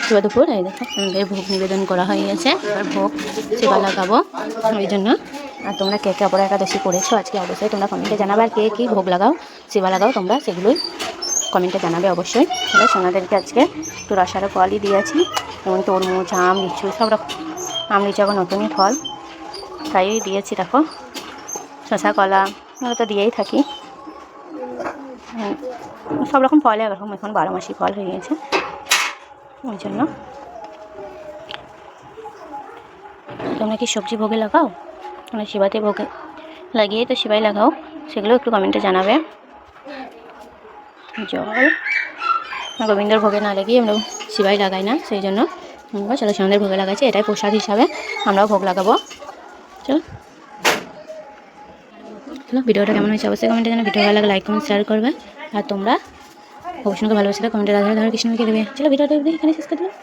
শুভ দুপুর। এই দেখো আমাদের ভোগ নিবেদন করা হয়ে গেছে, এবার ভোগ সেবা লাগাবো ওই জন্য। আর তোমরা কে কে অপর একাদশী করেছো আজকে অবশ্যই তোমরা কমেন্টে জানাবে, আর কে কী ভোগ লাগাও সেবা লাগাও তোমরা সেগুলোই কমেন্টে জানাবে অবশ্যই। তাহলে সোনাদেরকে আজকে একটু রসালো ফলই দিয়েছি, যেমন তরমুজ, আম, লিচু সব রকম। আম লিচু এখন নতুনই ফল, তাই দিয়েছি। দেখো শশা, কলা এগুলো তো দিয়েই থাকি, সব রকম ফল এরকম এখন 12 মাসি ফল হয়ে গেছে ওই জন্য। তোমরা কি সবজি ভোগে লাগাও? তোমরা শিবাতে ভোগে লাগিয়ে তো শিবাই লাগাও, সেগুলো একটু কমেন্টে জানাবে। জল গোবিন্দর ভোগে না লাগিয়ে আমরা শিবাই লাগাই না, সেই জন্য আমরা চলো সন্ধ্যের ভোগে লাগাচ্ছি, এটাই প্রসাদ হিসাবে আমরাও ভোগ লাগাবো। চলো চলো, ভিডিওটা কেমন হয়েছে অবশ্যই কমেন্টে জানাবে। ভিডিও ভালো লাগে লাইক কমেন্ট শেয়ার করবে, আর তোমরা অবশ্যই ভালোবাসে কমেন্টে রাধা রাধা কৃষ্ণকে দেবে। চলো ভিডিওটা এখানে শেষ করে দেবে।